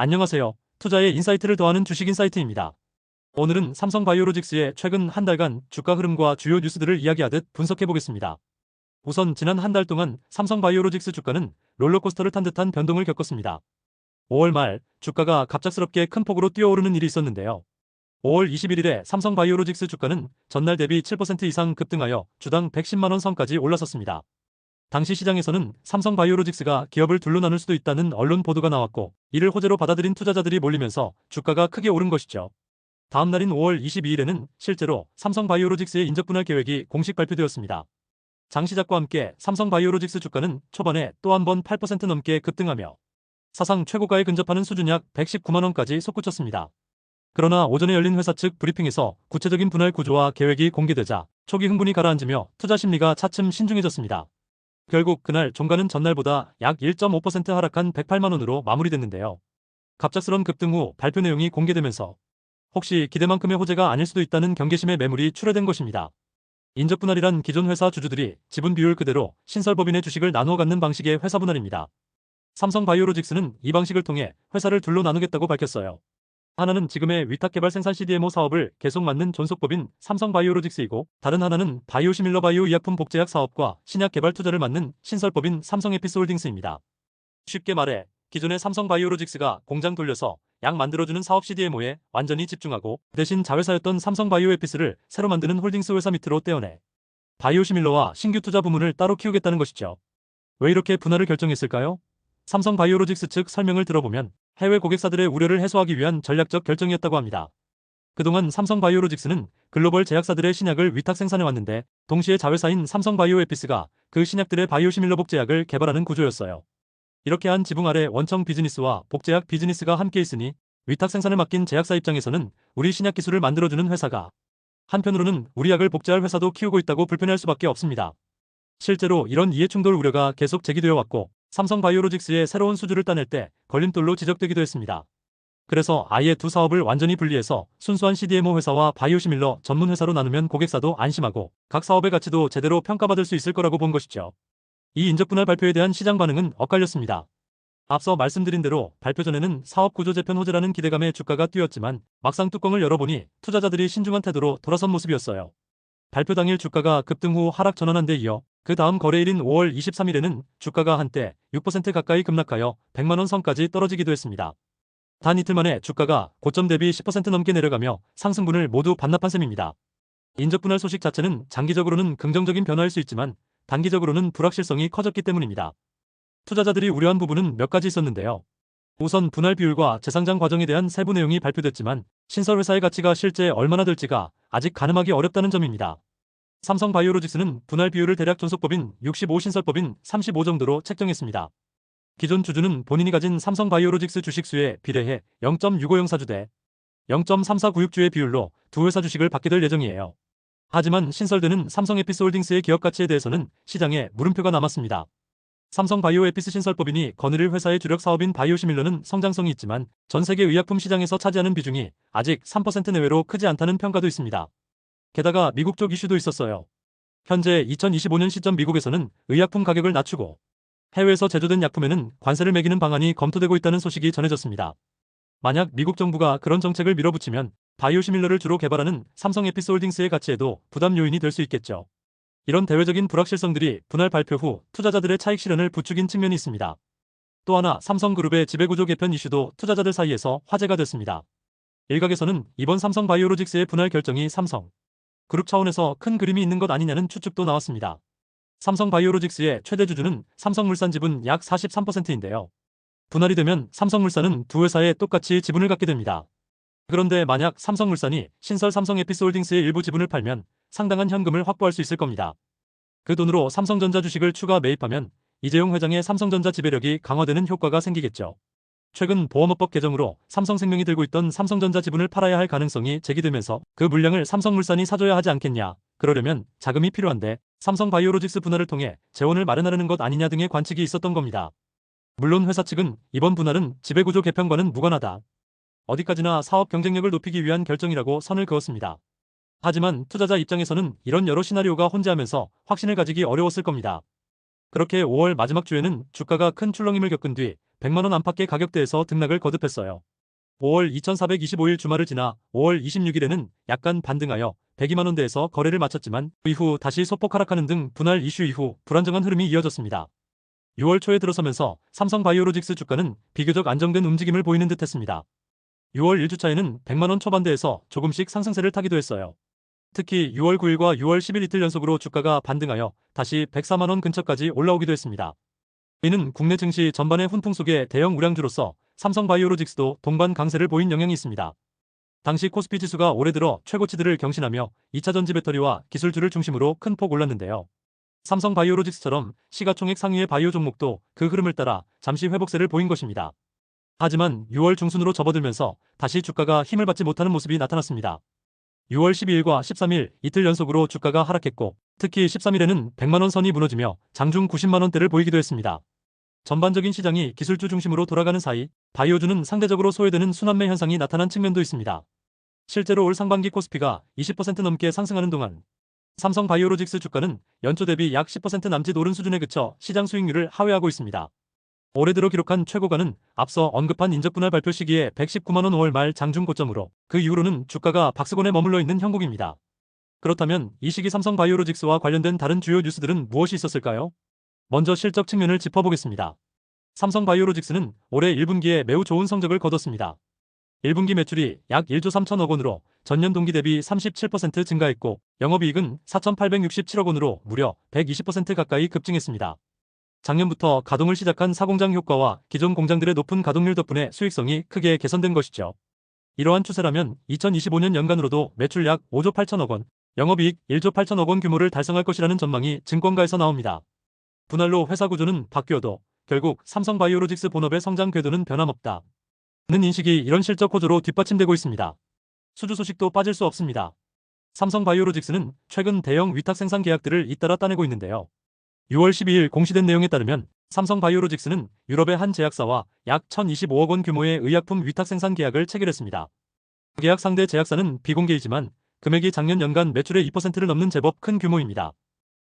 안녕하세요. 투자의 인사이트를 더하는 주식 인사이트입니다. 오늘은 삼성바이오로직스의 최근 한 달간 주가 흐름과 주요 뉴스들을 이야기하듯 분석해 보겠습니다. 우선 지난 한 달 동안 삼성바이오로직스 주가는 롤러코스터를 탄 듯한 변동을 겪었습니다. 5월 말 주가가 갑작스럽게 큰 폭으로 뛰어오르는 일이 있었는데요. 5월 21일에 삼성바이오로직스 주가는 전날 대비 7% 이상 급등하여 주당 110만 원 선까지 올라섰습니다. 당시 시장에서는 삼성바이오로직스가 기업을 둘로 나눌 수도 있다는 언론 보도가 나왔고, 이를 호재로 받아들인 투자자들이 몰리면서 주가가 크게 오른 것이죠. 다음 날인 5월 22일에는 실제로 삼성바이오로직스의 인적 분할 계획이 공식 발표되었습니다. 장 시작과 함께 삼성바이오로직스 주가는 초반에 또 한 번 8% 넘게 급등하며 사상 최고가에 근접하는 수준 약 119만 원까지 솟구쳤습니다. 그러나 오전에 열린 회사 측 브리핑에서 구체적인 분할 구조와 계획이 공개되자 초기 흥분이 가라앉으며 투자 심리가 차츰 신중해졌습니다. 결국 그날 종가는 전날보다 약 1.5% 하락한 108만 원으로 마무리됐는데요. 갑작스런 급등 후 발표 내용이 공개되면서 혹시 기대만큼의 호재가 아닐 수도 있다는 경계심의 매물이 출회된 것입니다. 인적 분할이란 기존 회사 주주들이 지분 비율 그대로 신설법인의 주식을 나누어 갖는 방식의 회사 분할입니다. 삼성바이오로직스는 이 방식을 통해 회사를 둘로 나누겠다고 밝혔어요. 하나는 지금의 위탁개발 생산 CDMO 사업을 계속 맡는 존속법인 삼성바이오로직스이고, 다른 하나는 바이오시밀러 바이오 의약품 복제약 사업과 신약 개발 투자를 맡는 신설법인 삼성에피스홀딩스입니다. 쉽게 말해 기존의 삼성바이오로직스가 공장 돌려서 약 만들어주는 사업 CDMO에 완전히 집중하고, 대신 자회사였던 삼성바이오에피스를 새로 만드는 홀딩스 회사 밑으로 떼어내 바이오시밀러와 신규 투자 부문을 따로 키우겠다는 것이죠. 왜 이렇게 분할을 결정했을까요? 삼성바이오로직스 측 설명을 들어보면 해외 고객사들의 우려를 해소하기 위한 전략적 결정이었다고 합니다. 그동안 삼성바이오로직스는 글로벌 제약사들의 신약을 위탁 생산해왔는데, 동시에 자회사인 삼성바이오에피스가 그 신약들의 바이오시밀러 복제약을 개발하는 구조였어요. 이렇게 한 지붕 아래 원청 비즈니스와 복제약 비즈니스가 함께 있으니 위탁 생산을 맡긴 제약사 입장에서는 우리 신약 기술을 만들어주는 회사가 한편으로는 우리 약을 복제할 회사도 키우고 있다고 불편해할 수밖에 없습니다. 실제로 이런 이해충돌 우려가 계속 제기되어 왔고, 삼성바이오로직스의 새로운 수주를 따낼 때 걸림돌로 지적되기도 했습니다. 그래서 아예 두 사업을 완전히 분리해서 순수한 CDMO 회사와 바이오시밀러 전문 회사로 나누면 고객사도 안심하고 각 사업의 가치도 제대로 평가받을 수 있을 거라고 본 것이죠. 이 인적 분할 발표에 대한 시장 반응은 엇갈렸습니다. 앞서 말씀드린 대로 발표 전에는 사업 구조 재편 호재라는 기대감에 주가가 뛰었지만, 막상 뚜껑을 열어보니 투자자들이 신중한 태도로 돌아선 모습이었어요. 발표 당일 주가가 급등 후 하락 전환한 데 이어 그 다음 거래일인 5월 23일에는 주가가 한때 6% 가까이 급락하여 100만 원 선까지 떨어지기도 했습니다. 단 이틀 만에 주가가 고점 대비 10% 넘게 내려가며 상승분을 모두 반납한 셈입니다. 인적 분할 소식 자체는 장기적으로는 긍정적인 변화일 수 있지만 단기적으로는 불확실성이 커졌기 때문입니다. 투자자들이 우려한 부분은 몇 가지 있었는데요. 우선 분할 비율과 재상장 과정에 대한 세부 내용이 발표됐지만 신설 회사의 가치가 실제 얼마나 될지가 아직 가늠하기 어렵다는 점입니다. 삼성바이오로직스는 분할 비율을 대략 존속법인 65 신설법인 35 정도로 책정했습니다. 기존 주주는 본인이 가진 삼성바이오로직스 주식수에 비례해 0.6504주 대 0.3496주의 비율로 두 회사 주식을 받게 될 예정이에요. 하지만 신설되는 삼성에피스홀딩스의 기업 가치에 대해서는 시장에 물음표가 남았습니다. 삼성바이오에피스 신설법인이 거느릴 회사의 주력 사업인 바이오시밀러는 성장성이 있지만 전 세계 의약품 시장에서 차지하는 비중이 아직 3% 내외로 크지 않다는 평가도 있습니다. 게다가 미국 쪽 이슈도 있었어요. 현재 2025년 시점 미국에서는 의약품 가격을 낮추고 해외에서 제조된 약품에는 관세를 매기는 방안이 검토되고 있다는 소식이 전해졌습니다. 만약 미국 정부가 그런 정책을 밀어붙이면 바이오시밀러를 주로 개발하는 삼성에피스홀딩스의 가치에도 부담 요인이 될 수 있겠죠. 이런 대외적인 불확실성들이 분할 발표 후 투자자들의 차익 실현을 부추긴 측면이 있습니다. 또 하나 삼성그룹의 지배구조 개편 이슈도 투자자들 사이에서 화제가 됐습니다. 일각에서는 이번 삼성바이오로직스의 분할 결정이 삼성 그룹 차원에서 큰 그림이 있는 것 아니냐는 추측도 나왔습니다. 삼성바이오로직스의 최대 주주는 삼성물산 지분 약 43%인데요. 분할이 되면 삼성물산은 두 회사에 똑같이 지분을 갖게 됩니다. 그런데 만약 삼성물산이 신설 삼성에피스홀딩스의 일부 지분을 팔면 상당한 현금을 확보할 수 있을 겁니다. 그 돈으로 삼성전자 주식을 추가 매입하면 이재용 회장의 삼성전자 지배력이 강화되는 효과가 생기겠죠. 최근 보험업법 개정으로 삼성생명이 들고 있던 삼성전자 지분을 팔아야 할 가능성이 제기되면서 그 물량을 삼성물산이 사줘야 하지 않겠냐. 그러려면 자금이 필요한데 삼성바이오로직스 분할을 통해 재원을 마련하려는 것 아니냐 등의 관측이 있었던 겁니다. 물론 회사 측은 이번 분할은 지배구조 개편과는 무관하다. 어디까지나 사업 경쟁력을 높이기 위한 결정이라고 선을 그었습니다. 하지만 투자자 입장에서는 이런 여러 시나리오가 혼재하면서 확신을 가지기 어려웠을 겁니다. 그렇게 5월 마지막 주에는 주가가 큰 출렁임을 겪은 뒤 100만원 안팎의 가격대에서 등락을 거듭했어요. 5월 2425일 주말을 지나 5월 26일에는 약간 반등하여 102만원대에서 거래를 마쳤지만 그 이후 다시 소폭 하락하는 등 분할 이슈 이후 불안정한 흐름이 이어졌습니다. 6월 초에 들어서면서 삼성바이오로직스 주가는 비교적 안정된 움직임을 보이는 듯 했습니다. 6월 1주차에는 100만원 초반대에서 조금씩 상승세를 타기도 했어요. 특히 6월 9일과 6월 10일 이틀 연속으로 주가가 반등하여 다시 104만원 근처까지 올라오기도 했습니다. 이는 국내 증시 전반의 훈풍 속의 대형 우량주로서 삼성바이오로직스도 동반 강세를 보인 영향이 있습니다. 당시 코스피 지수가 올해 들어 최고치들을 경신하며 2차 전지 배터리와 기술주를 중심으로 큰 폭 올랐는데요. 삼성바이오로직스처럼 시가총액 상위의 바이오 종목도 그 흐름을 따라 잠시 회복세를 보인 것입니다. 하지만 6월 중순으로 접어들면서 다시 주가가 힘을 받지 못하는 모습이 나타났습니다. 6월 12일과 13일 이틀 연속으로 주가가 하락했고 특히 13일에는 100만원 선이 무너지며 장중 90만원대를 보이기도 했습니다. 전반적인 시장이 기술주 중심으로 돌아가는 사이 바이오주는 상대적으로 소외되는 순환매 현상이 나타난 측면도 있습니다. 실제로 올 상반기 코스피가 20% 넘게 상승하는 동안 삼성바이오로직스 주가는 연초 대비 약 10% 남짓 오른 수준에 그쳐 시장 수익률을 하회하고 있습니다. 올해 들어 기록한 최고가는 앞서 언급한 인적분할 발표 시기에 119만원 5월 말 장중 고점으로 그 이후로는 주가가 박스권에 머물러 있는 형국입니다. 그렇다면 이 시기 삼성바이오로직스와 관련된 다른 주요 뉴스들은 무엇이 있었을까요? 먼저 실적 측면을 짚어보겠습니다. 삼성바이오로직스는 올해 1분기에 매우 좋은 성적을 거뒀습니다. 1분기 매출이 약 1조 3천억 원으로 전년 동기 대비 37% 증가했고 영업이익은 4,867억 원으로 무려 120% 가까이 급증했습니다. 작년부터 가동을 시작한 사공장 효과와 기존 공장들의 높은 가동률 덕분에 수익성이 크게 개선된 것이죠. 이러한 추세라면 2025년 연간으로도 매출 약 5조 8천억 원, 영업이익 1조 8천억 원 규모를 달성할 것이라는 전망이 증권가에서 나옵니다. 분할로 회사 구조는 바뀌어도 결국 삼성바이오로직스 본업의 성장 궤도는 변함없다 는 인식이 이런 실적 호조로 뒷받침되고 있습니다. 수주 소식도 빠질 수 없습니다. 삼성바이오로직스는 최근 대형 위탁 생산 계약들을 잇따라 따내고 있는데요. 6월 12일 공시된 내용에 따르면 삼성바이오로직스는 유럽의 한 제약사와 약 1,025억 원 규모의 의약품 위탁 생산 계약을 체결했습니다. 계약 상대 제약사는 비공개이지만 금액이 작년 연간 매출의 2%를 넘는 제법 큰 규모입니다.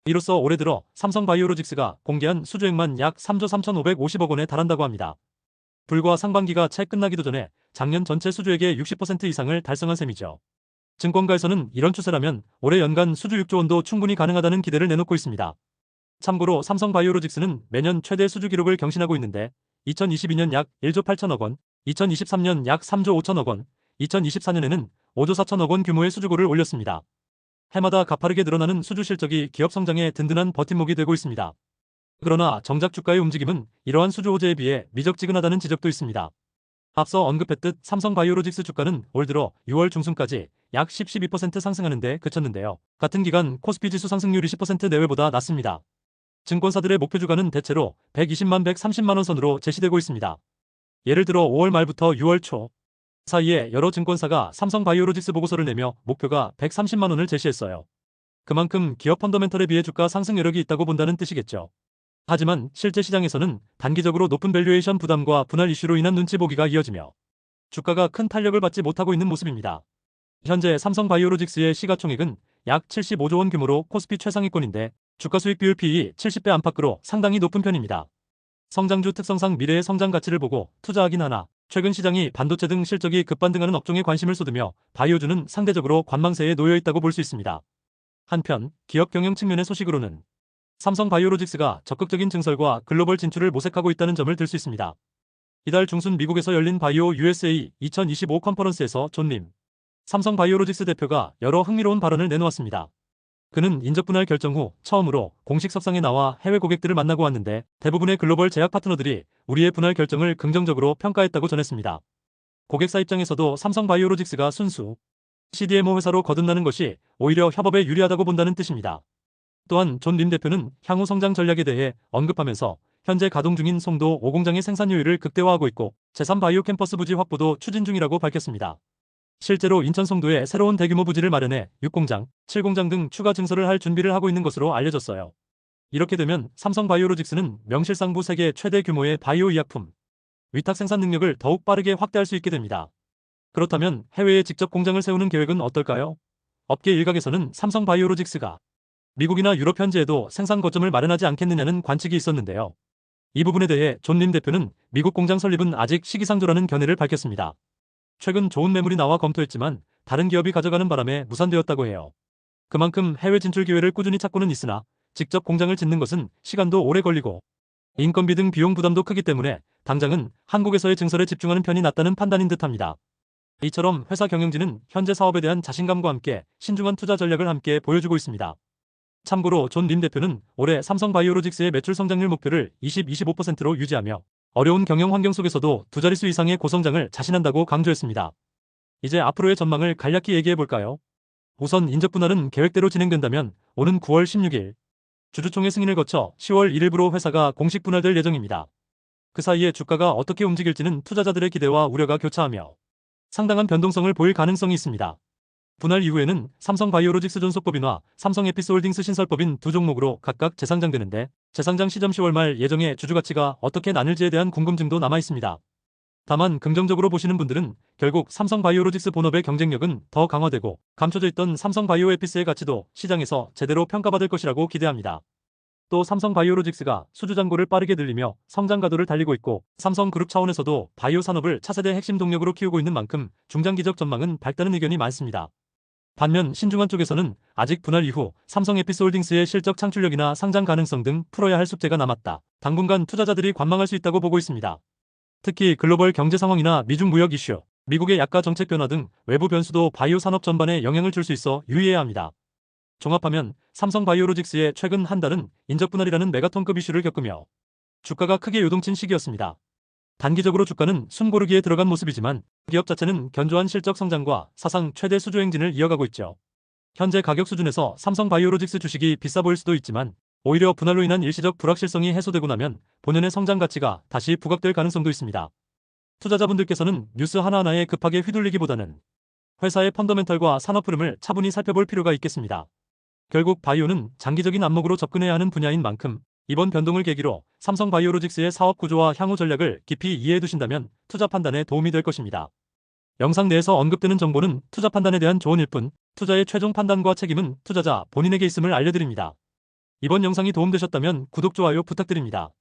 이로써 올해 들어 삼성바이오로직스가 공개한 수주액만 약 3조 3,550억 원에 달한다고 합니다. 불과 상반기가 채 끝나기도 전에 작년 전체 수주액의 60% 이상을 달성한 셈이죠. 증권가에서는 이런 추세라면 올해 연간 수주 6조 원도 충분히 가능하다는 기대를 내놓고 있습니다. 참고로 삼성바이오로직스는 매년 최대 수주 기록을 경신하고 있는데 2022년 약 1조 8천억 원, 2023년 약 3조 5천억 원, 2024년에는 5조 4천억 원 규모의 수주고를 올렸습니다. 해마다 가파르게 늘어나는 수주 실적이 기업 성장에 든든한 버팀목이 되고 있습니다. 그러나 정작 주가의 움직임은 이러한 수주 호재에 비해 미적지근하다는 지적도 있습니다. 앞서 언급했듯 삼성바이오로직스 주가는 올 들어 6월 중순까지 약 10-12% 상승하는 데 그쳤는데요. 같은 기간 코스피 지수 상승률이 10% 내외보다 낮습니다. 증권사들의 목표 주가는 대체로 120만 130만 원 선으로 제시되고 있습니다. 예를 들어 5월 말부터 6월 초 사이에 여러 증권사가 삼성바이오로직스 보고서를 내며 목표가 130만 원을 제시했어요. 그만큼 기업 펀더멘털에 비해 주가 상승 여력이 있다고 본다는 뜻이겠죠. 하지만 실제 시장에서는 단기적으로 높은 밸류에이션 부담과 분할 이슈로 인한 눈치 보기가 이어지며 주가가 큰 탄력을 받지 못하고 있는 모습입니다. 현재 삼성바이오로직스의 시가총액은 약 75조 원 규모로 코스피 최상위권인데 주가 수익 비율 PE 70배 안팎으로 상당히 높은 편입니다. 성장주 특성상 미래의 성장 가치를 보고 투자하긴 하나 최근 시장이 반도체 등 실적이 급반등하는 업종에 관심을 쏟으며 바이오주는 상대적으로 관망세에 놓여 있다고 볼 수 있습니다. 한편 기업 경영 측면의 소식으로는 삼성바이오로직스가 적극적인 증설과 글로벌 진출을 모색하고 있다는 점을 들 수 있습니다. 이달 중순 미국에서 열린 바이오 USA 2025 컨퍼런스에서 존 림 삼성바이오로직스 대표가 여러 흥미로운 발언을 내놓았습니다. 그는 인적분할 결정 후 처음으로 공식 석상에 나와 해외 고객들을 만나고 왔는데 대부분의 글로벌 제약 파트너들이 우리의 분할 결정을 긍정적으로 평가했다고 전했습니다. 고객사 입장에서도 삼성바이오로직스가 순수 CDMO 회사로 거듭나는 것이 오히려 협업에 유리하다고 본다는 뜻입니다. 또한 존 림 대표는 향후 성장 전략에 대해 언급하면서 현재 가동 중인 송도 5공장의 생산 효율을 극대화하고 있고 제3바이오 캠퍼스 부지 확보도 추진 중이라고 밝혔습니다. 실제로 인천 송도에 새로운 대규모 부지를 마련해 6공장, 7공장 등 추가 증설을 할 준비를 하고 있는 것으로 알려졌어요. 이렇게 되면 삼성바이오로직스는 명실상부 세계 최대 규모의 바이오 의약품 위탁 생산 능력을 더욱 빠르게 확대할 수 있게 됩니다. 그렇다면 해외에 직접 공장을 세우는 계획은 어떨까요? 업계 일각에서는 삼성바이오로직스가 미국이나 유럽 현지에도 생산 거점을 마련하지 않겠느냐는 관측이 있었는데요. 이 부분에 대해 존 림 대표는 미국 공장 설립은 아직 시기상조라는 견해를 밝혔습니다. 최근 좋은 매물이 나와 검토했지만 다른 기업이 가져가는 바람에 무산되었다고 해요. 그만큼 해외 진출 기회를 꾸준히 찾고는 있으나 직접 공장을 짓는 것은 시간도 오래 걸리고 인건비 등 비용 부담도 크기 때문에 당장은 한국에서의 증설에 집중하는 편이 낫다는 판단인 듯합니다. 이처럼 회사 경영진은 현재 사업에 대한 자신감과 함께 신중한 투자 전략을 함께 보여주고 있습니다. 참고로 존 림 대표는 올해 삼성바이오로직스의 매출 성장률 목표를 20-25%로 유지하며 어려운 경영 환경 속에서도 두 자릿수 이상의 고성장을 자신한다고 강조했습니다. 이제 앞으로의 전망을 간략히 얘기해 볼까요? 우선 인적 분할은 계획대로 진행된다면 오는 9월 16일 주주총회 승인을 거쳐 10월 1일부로 회사가 공식 분할될 예정입니다. 그 사이에 주가가 어떻게 움직일지는 투자자들의 기대와 우려가 교차하며 상당한 변동성을 보일 가능성이 있습니다. 분할 이후에는 삼성바이오로직스 존속법인과 삼성에피스홀딩스 신설법인 두 종목으로 각각 재상장되는데 재상장 시점 10월 말 예정에 주주 가치가 어떻게 나눌지에 대한 궁금증도 남아 있습니다. 다만 긍정적으로 보시는 분들은 결국 삼성바이오로직스 본업의 경쟁력은 더 강화되고 감춰져 있던 삼성바이오에피스의 가치도 시장에서 제대로 평가받을 것이라고 기대합니다. 또 삼성바이오로직스가 수주잔고를 빠르게 늘리며 성장 가도를 달리고 있고 삼성그룹 차원에서도 바이오 산업을 차세대 핵심 동력으로 키우고 있는 만큼 중장기적 전망은 밝다는 의견이 많습니다. 반면 신중한 쪽에서는 아직 분할 이후 삼성에피스홀딩스의 실적 창출력이나 상장 가능성 등 풀어야 할 숙제가 남았다. 당분간 투자자들이 관망할 수 있다고 보고 있습니다. 특히 글로벌 경제 상황이나 미중 무역 이슈, 미국의 약가 정책 변화 등 외부 변수도 바이오 산업 전반에 영향을 줄 수 있어 유의해야 합니다. 종합하면 삼성바이오로직스의 최근 한 달은 인적 분할이라는 메가톤급 이슈를 겪으며 주가가 크게 요동친 시기였습니다. 단기적으로 주가는 숨고르기에 들어간 모습이지만 기업 자체는 견조한 실적 성장과 사상 최대 수주 행진을 이어가고 있죠. 현재 가격 수준에서 삼성바이오로직스 주식이 비싸 보일 수도 있지만 오히려 분할로 인한 일시적 불확실성이 해소되고 나면 본연의 성장 가치가 다시 부각될 가능성도 있습니다. 투자자분들께서는 뉴스 하나하나에 급하게 휘둘리기보다는 회사의 펀더멘털과 산업 흐름을 차분히 살펴볼 필요가 있겠습니다. 결국 바이오는 장기적인 안목으로 접근해야 하는 분야인 만큼 이번 변동을 계기로 삼성바이오로직스의 사업 구조와 향후 전략을 깊이 이해해 두신다면 투자 판단에 도움이 될 것입니다. 영상 내에서 언급되는 정보는 투자 판단에 대한 조언일 뿐 투자의 최종 판단과 책임은 투자자 본인에게 있음을 알려드립니다. 이번 영상이 도움되셨다면 구독, 좋아요 부탁드립니다.